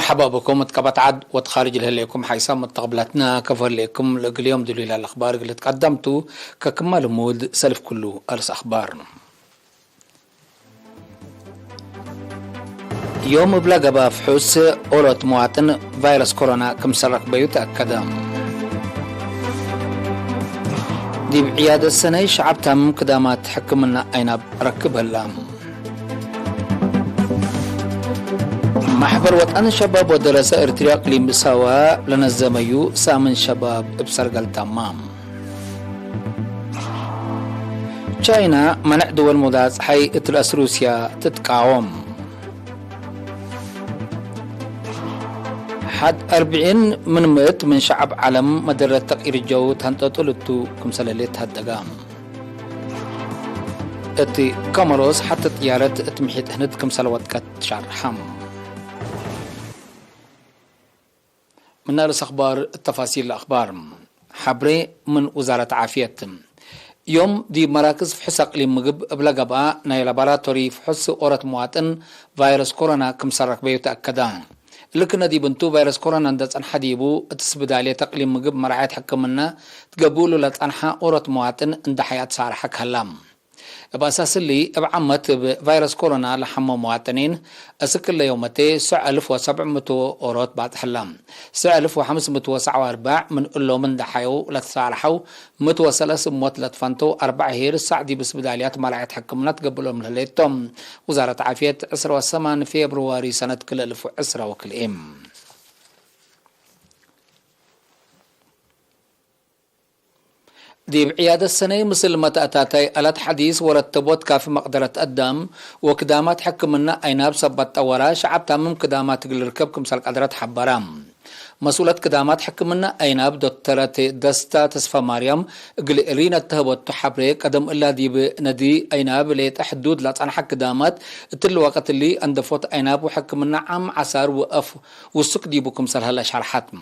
مرحبا بكم تكبت عد وتخارج لكم حيسام تقبلتنا كفر لكم اليوم دليل الأخبار اللي تقدمتوا ككمال مود سلف كله أرس أخبارنا يوم بلا قبا فحوس أولوت مواطن فيروس كورونا كم سرق بيوت أكدام دي بعيادة السنة شعب تامم كدامات حكمنا أين ركب اللام محبر وطن شباب ودراسة ارتريا اقليم بساوا لنزميو سامن شباب بسرقل تمام تشاينا منع دول مداز حي اترأس روسيا تتقاوم حد 40 من مئة من شعب عالم مدرة تغيير الجو تنتطلتو كمسلاليت هالدقام اتي كاميروس حتى طيارة تمحيط هند كمسلوات كت شرحم من نارس أخبار التفاصيل الأخبار حبري من وزارة عافية يوم دي مراكز فحص اقليم مجب بلا قبا ناي لاباراتوري فحص أورة مواطن فيروس كورونا كم سرق بيو تأكدان لكن دي بنتو فيروس كورونا ندس أن حديبو تسبد عليه تقليم مجب مرعاية حكمنا تقبولو لتنحى أورة مواطن اند حياة صار حك هلام بأساس اللي بعمت فيروس كورونا لحمى مواطنين أسكل يومتي 9700 أورات بعد حلام 9549 من قلو من دحيو لتصارحو متوسلس موت لتفنتو 4 هير السعدي بسبداليات مرعية حكمنا تقبلهم لليتهم وزارة عافية 8 فبراير سنة كل 1010 وكل دي بعيادة السنة مثل ما تأتاتي ألت حديث ورتبوت كافي مقدرة تقدم وكدامات حكمنا أيناب سبت ورا شعب تامم كدامات الركب كمسال قدرات حبرام مسؤولة كدامات حكمنا أيناب دكتورة دستا تصفى مريم قل تهبط حبري قدم إلا دي بندي أيناب ليت حدود لا تنحى كدامات تل وقت اللي اندفوت أيناب وحكمنا عم عسار وقف والسك دي بكمسال هلا شرحاتم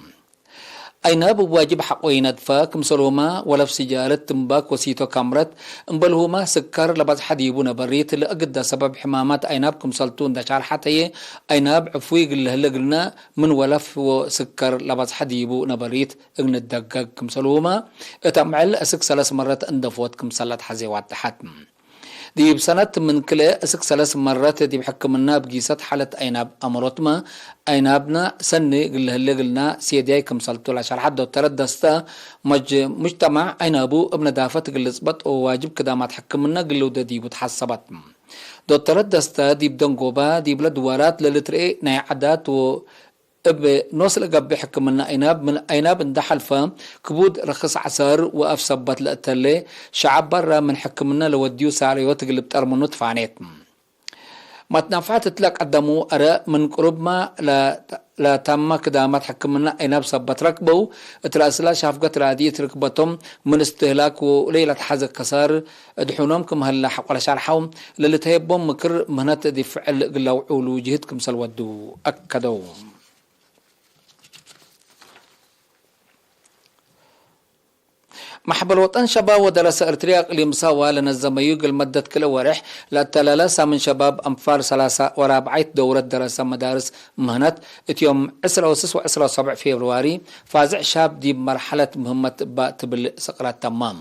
أيناب واجب حق ويندفا كمسلوما ولا في سجارة تنباك وسيتو كامرت انبلهما سكر لبعض حديبونا بريت اللي أقدر سبب حمامات أيناب كمسلتون دا شارحتي أيناب عفوي قل قلنا من ولف وسكر لبعض حديبونا بريت اغن الدقاق كمسلوما اتعمل أسك 3 مرات اندفوت كمسلت حزيوات تحتم دي بسنة من كلا أسك 3 مرات دي بحكمنا بقيسات حالة أيناب أمرتما أينابنا سنة قلنا سيداي كمسلتو لعشان حد وترد دستا مجتمع أينابو ابن دافت قلصبت وواجب كدا ما تحكمنا قلو دي بتحسبت دو ترد دستا دي بدنقوبا دي بلا دوارات للترئي ناي عدات و بنوصل قب حكمنا أيناب من أيناب اندحل فام كبود رخص عسار وقف صبت لقتله شعب برا من حكمنا لوديو ساري وتقلب ترمنو تفانيت ما تنفعت تلك قدمو أرى من قرب ما لا تم كدامات حكمنا أيناب صبت ركبو ترأسلا شافقت رادية ركبتهم من استهلاك وليلة حزق كسار ادحونهم كم هلا ولا شرحهم للي تهيبهم مكر مهنات دي فعل قلو عولو جهدكم سلودو أكدو محبر وطن شباب ودراسة ارتريا اقليم ساوا لنزميوق المدة كل ورح لتلالاسا من شباب أنفار 3 ورابعية دورة دراسة مدارس مهنت اتيوم 10 و 7 فبراير فازع شاب دي مرحلة مهمة بات بالسقرات تمام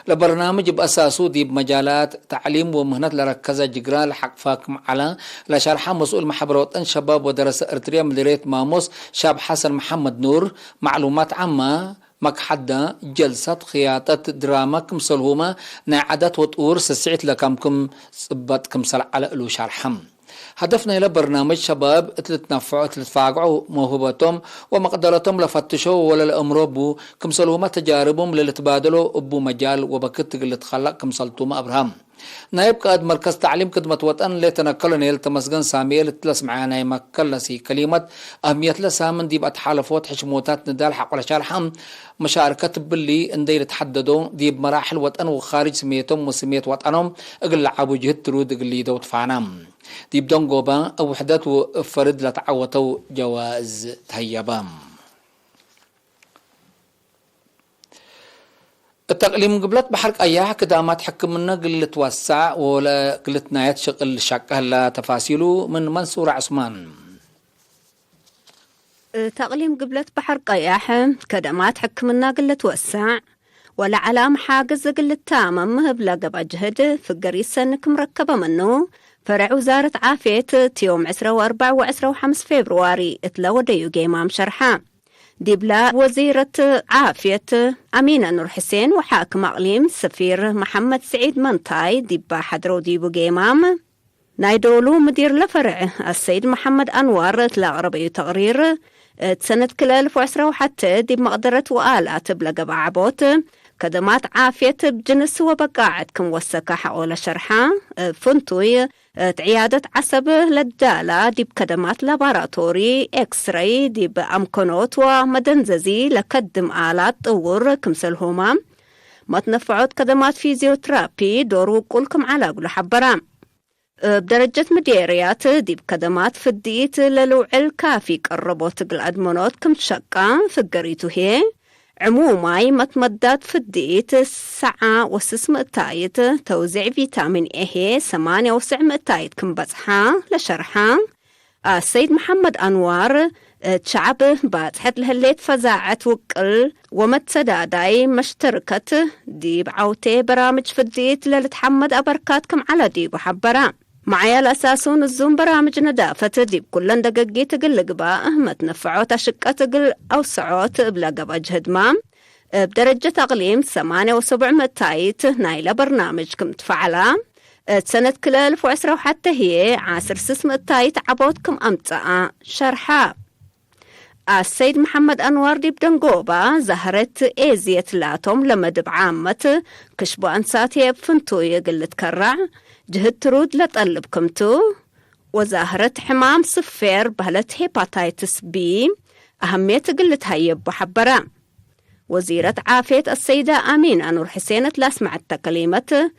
لبرنامج بأساسه دي بمجالات تعليم ومهنات لركزة جقرا لحق فاكم على لشرحة مسؤول محبر وطن شباب ودراسة ارتريا مديرية ماموس شاب حسن محمد نور معلومات عامة مك حدا جلسة خياطة دراما كمسلهما نعدت وطور سسعت لكمكم صبت كمسل على ألو شرحم هدفنا إلى برنامج شباب تتفاقعوا موهبتهم ومقدرتهم لفتشوا ولا الأمر بو كمسلهما تجاربهم للتبادلوا أبو مجال وبكت اللي تخلق كمسلتوما أبراهام نائب قائد مركز تعليم خدمة وطن لتنقل نيل تمسجن سامية لتلس معانا يمكلسي كلمة أهمية لسامن دي بأتحالفوت حشموتات ندال حق ولا شرحم مشاركة باللي اندي يتحددوا دي بمراحل وطن وخارج سميتهم وسمية وطنهم اقل عبو جهد ترود اقل دوت فعنام دي بدون قوبا او وحدات وفرد لتعوتوا جواز تهيبام التقليم قبلت بحرق أيها كدامات حكمنا قلة توسع ولا قلة نايت شغل شاكه لا تفاصيله من منصور عثمان تقليم قبلة بحر قياح كدمات حكمنا قلة توسع ولا علام حاجز قلة تامم بلا قبع جهد في قريسة انك مركبة منه فرع وزارة عافية تيوم 24 و25 فبراير اتلو ديو جيمام شرحا دي بلا وزيرة عافية أمينة نور حسين وحاكم أقليم سفير محمد سعيد منطاي دي بحضرو ديبو جيمام نايدولو مدير لفرع السيد محمد أنوار تلاغربي تغرير سنة كل 2010 وحتى دي بمقدرة وآلات بلقى بعبوت كدمات عافية بجنس وبقاعد كم وسكا حقول شرحا فنتوي عيادة عصب للدالة دي بكدمات لاباراتوري اكس راي دي بأمكنوت ومدنززي لقدم آلات طور كمسلهما ما تنفعوت كدمات فيزيوترابي دورو كلكم على قلو حبرام بدرجة مديريات دي بكدمات فديت للوعل كافي قربوت الأدمونوت كم تشقا فقريتو هي عموماي متمدات فديت الساعة وسسم التايت توزيع فيتامين إيه 8 تايت كم بصحا لشرحا السيد محمد أنوار تشعب باتحت لهالليت فزاعة وقل ومتسداداي مشتركة دي بعوتي برامج فديت للتحمد أبركاتكم على دي بحبرا معايا الأساسون الزوم برامج ندافة دي بكلن دقاقي تقل قباء متنفعوت أشقة تقل أو سعوت بلا قبا جهد مام بدرجة أقليم 8 تايت نايلة برنامج كم تفعلا سنة كل 2010 وحتى هي عاسر سسم تايت عبوتكم أمتاء شرحا السيد محمد أنوار دي بدنقوبة زهرت إيزية لاتهم لما دب عامة كشبو أنساتي بفنتو يقل تكرع جهد ترود لطلبكمتو وزهرت حمام صفير بهلت هيباتايتس بي أهمية قلت هايب بحبرا وزيرة عافية السيدة أمينة نور حسين تلاسمع التكليمة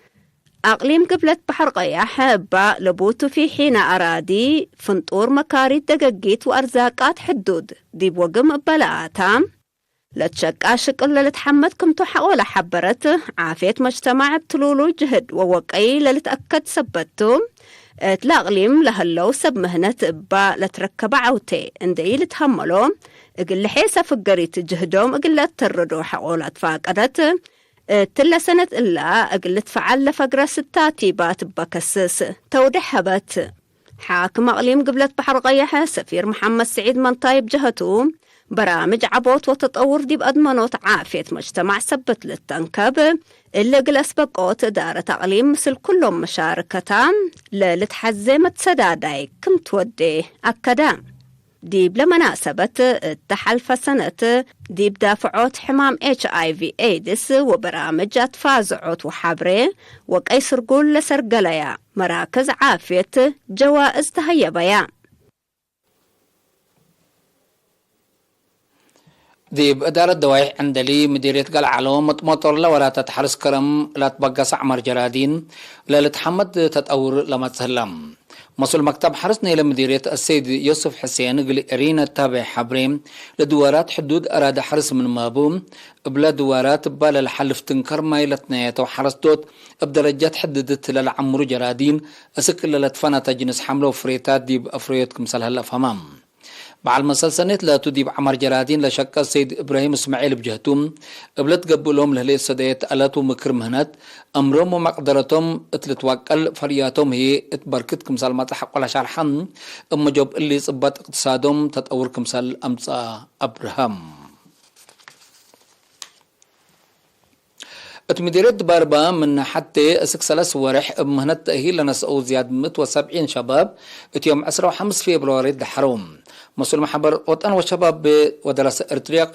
أقليم قبلة بحر قياح با لبوتو في حين أرادي فنطور مكاري دقاقيت وأرزاقات حدود دي بوقم بلاءاتام لتشقا شكل لتحمدكم تحاول حبرت عافية مجتمع بتلولو جهد ووقعي لتأكد سبتو تلاقليم لهاللو سب مهنة با لتركب عوتي اندي لتحملو اقل حيسا فقريت جهدوم اقل لتردو حقولات فاقدت تلا سنة إلا أقل تفعل لفقرة ستاتي بات بكسس تودح هبت حاكم أقليم قبلة بحر غيحة سفير محمد سعيد منطايب جهته برامج عبوت وتطور دي بأدمنوت عافية مجتمع سبت للتنكب اللي قل أسبقوت دارة أقليم مثل كلهم مشاركتان لتحزمت سداداي كم تودي أكدام دي بلا مناسبة التحلفة سنة دي بدافعوت حمام HIV AIDS وبرامج أتفازعوت وحبري وقيسر قول لسرقليا مراكز عافية جوائز تهيبيا دي بإدارة دوايح عندلي مديرية قال علوم مطمطر لورا تتحرس كرم لا تبقى عمر جرادين لا تحمد تتأور لما تسلم مسؤول مكتب حرسنا إلى مديرية السيد يوسف حسين قال إرينا تابع حبريم لدوارات حدود أراد حرس من مابوم بلا دوارات بلا الحلف تنكر مايلتنا وحرستوت بدرجات حددت للعمر جرادين أسك للتفنة جنس حمله وفريتات دي بأفريتكم سلها فمام مع المسلسلات لا تديب عمر جرادين لشك السيد إبراهيم إسماعيل بجهتهم قبلت قبلهم لهلي السدايات ألاتو مكر مهنات أمرهم ومقدرتهم اتلتوكل فرياتهم هي اتبركتكم سالمات حق ولا شرحا أما جوب اللي صبت اقتصادهم تتأوركم سال أمسا أبراهام اتمديرية باربا من حتى اسكسلس ورح بمهنة تأهيل لنسأو زياد 170 شباب اتيوم 15 فبراير دحروم مسؤول محبر وطن وشباب ودراسة ارتريق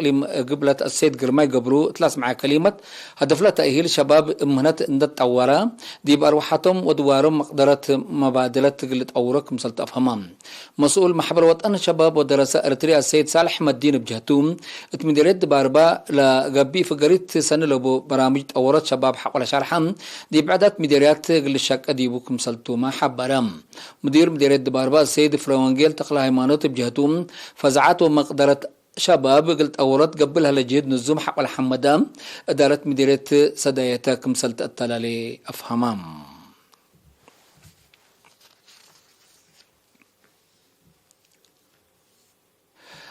قبلة السيد قرماي قبرو تلاس مع كلمة هدف له تأهيل شباب مهنة اندت طورا دي بأروحاتهم ودوارهم مقدرة مبادلة قلت أورك مسلت أفهمام مسؤول محبر وطن شباب ودراسة ارتريق السيد صالح مدين بجهتوم اتمديرية باربا لقبي فقريت سنة لبو برامج أورات شباب حق ولا شرحا دي بعدات مديريات قل الشك أديبوكم سلتو ما حبرام مدير مديرية باربا السيد فرونجيل تقلى هيمانوت بجهتوم فزعات ومقدرة شباب قلت أورات قبلها لجهد نزوم حق الحمدام أدارت مديرية سدايتاكم سلت التلالي أفهمام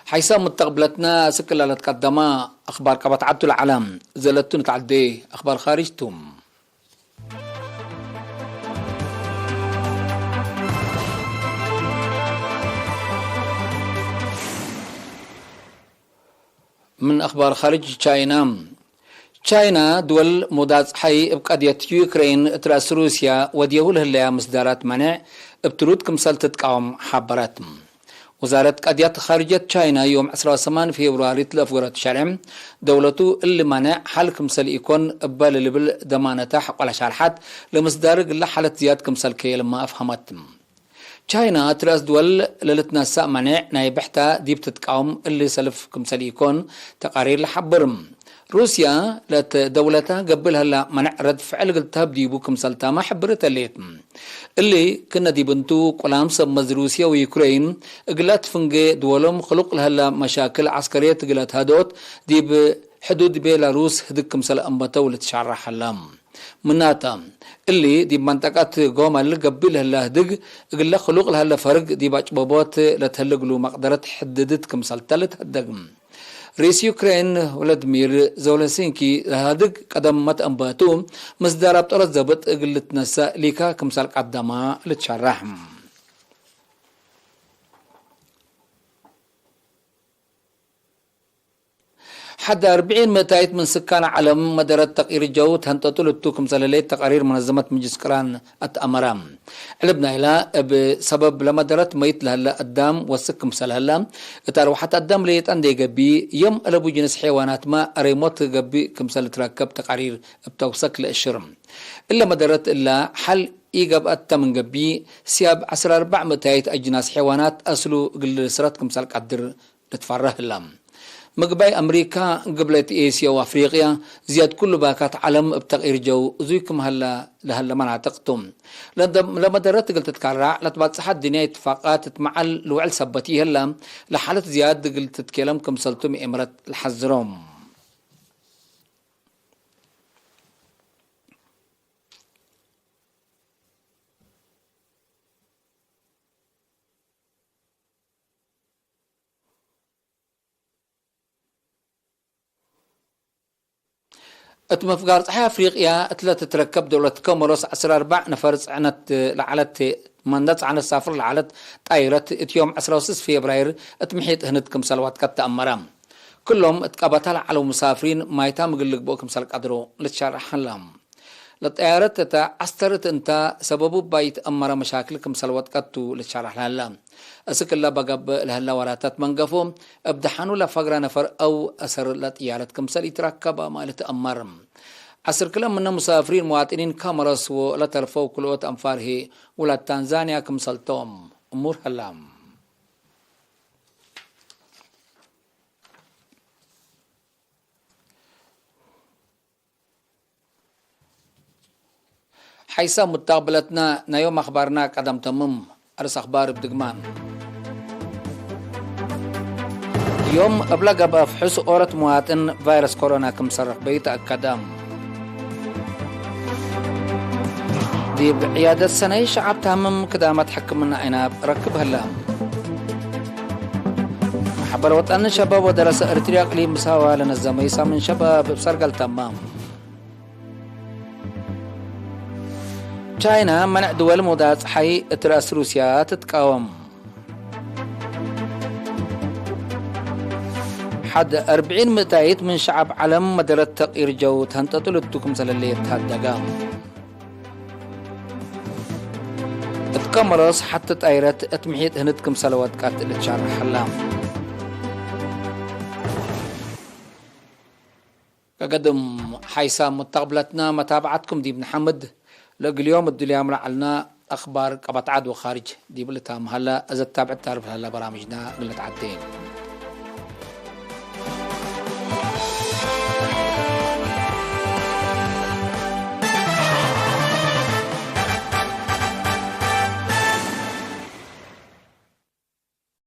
حيسا متقبلتنا سكلا لتقدما أخبار قبط عبد العالم زلتون تعدي أخبار خارجتم. من أخبار خارج تشاينا دول مداز حي بقضية يوكرين تراس روسيا وديهول هلا مصدرات منع بترود كمسال تتقاوم حبرات. وزارة قضية خارجية تشاينا يوم 18 فبراير تلفورة شرم دولته اللي منع حل كمسال يكون قبال لبل ضمانته حق على شرحات لمصدر قل حالة زياد كمسال كي لما أفهمت. تشاينا تراس دول للتنسى منع نايبحتا ديب تتقاوم اللي سلف كمسال يكون تقارير لحبرم. روسيا لت دولتها قبلها لا منع رد فعل قلتها بديبو كمسالتا ما حبرت اللي كنا ديبنتو قلام سمز روسيا ويوكرين قلت فنجي دولهم خلق لها لا مشاكل عسكرية قلت هادوت ديب حدود بيلاروس هدك كمسال أنبتا ولتشعر اللام مناتا اللي ديب منطقة قوما اللي قبلها لا هدق قل خلق لها لا فرق ديب أجبابات لتهلقلو مقدرة حددت كمسالتا لتهدقم. رئيس يوكرين ولاديمير زولنسكي هادق قدم مت أنباتو مصدر بطرز زبط قلت نسا ليكا كمسال قدما لتشرحم. حتى 40 متايت من سكان عالم مدار تقرير الجو تنتطل التوكم سلاليت تقارير منظمة مجلس كران الأمرام علبنا إلى بسبب لما درت ميت لهلا قدام والسكم سلهلا تارو حتى قدام ليت عندي جبي يوم ألبو جنس حيوانات ما ريموت جبي كمسال تركب تقارير بتوسك للشرم إلا ما درت إلا حل إيجاب أتا من جبي سياب 14 متايت أجناس حيوانات أصلو قل سرات كمسال قدر نتفرح اللام مقباي أمريكا قبلت إيسيا وأفريقيا زياد كل باكات علم بتغيير جو زيكم هلا مناطقتم لما درت قلت تكرع لتبات صحة الدنيا اتفاقات مع الوعل سبتي هلا لحالة زياد قلت تتكلم كم سلتم إمرت الحزروم. اتمفقار صحيح أفريقيا اتلا تتركب دولة كوموروس 14 نفر عنت لعلت مندت عن السافر لعلت طايرة يوم 16 فبراير اتمحيت هند كمسالوات كتا أمرام كلهم اتقابتها على مسافرين ما يتم قلق بو كمسال قدرو لتشارح لهم لطيارت تا عسترت انت سببو بايت أمرا مشاكل كمسالوات كتو لتشارح لهم أسك الله بقب لهلا وراتات منقفهم ابدحانو لفقرا نفر أو أسر لطيارت كمسال يتركب ما لتأمرم عسر كلام من مسافرين مواطنين كامرس ولا تلفو كلوت أنفاره ولا تنزانيا كمسالتهم أمور هلام. حيث متقبلتنا نيوم أخبارنا قدم تمم أرس أخبار بدقمان يوم أبلغ بفحص أورة مواطن فيروس كورونا كمصرح بيت أكادام دي بعيادة سنة شعب تهمم كدامات حكمنا عناب ركب هلام محبر وطن شباب ودرس ارتريا قليم مساوى لنزميسا من شباب بسرقل تمام. تشاينا منع دول مدات حي تراس روسيا تتقاوم حد 40 متايت من شعب علم مدرة تغيير جو تنتطل التوكم سلالي تهدقام اتكمرس حتى تايرت اتمحيت هندكم سلوات قاتل تشار حلام كقدم حيث متقبلتنا متابعتكم دي بن حمد لقل اليوم الدنيا عملنا أخبار قبط عاد وخارج دي بلتها مهلا إذا تتابع تعرف هلا برامجنا قلت عدين.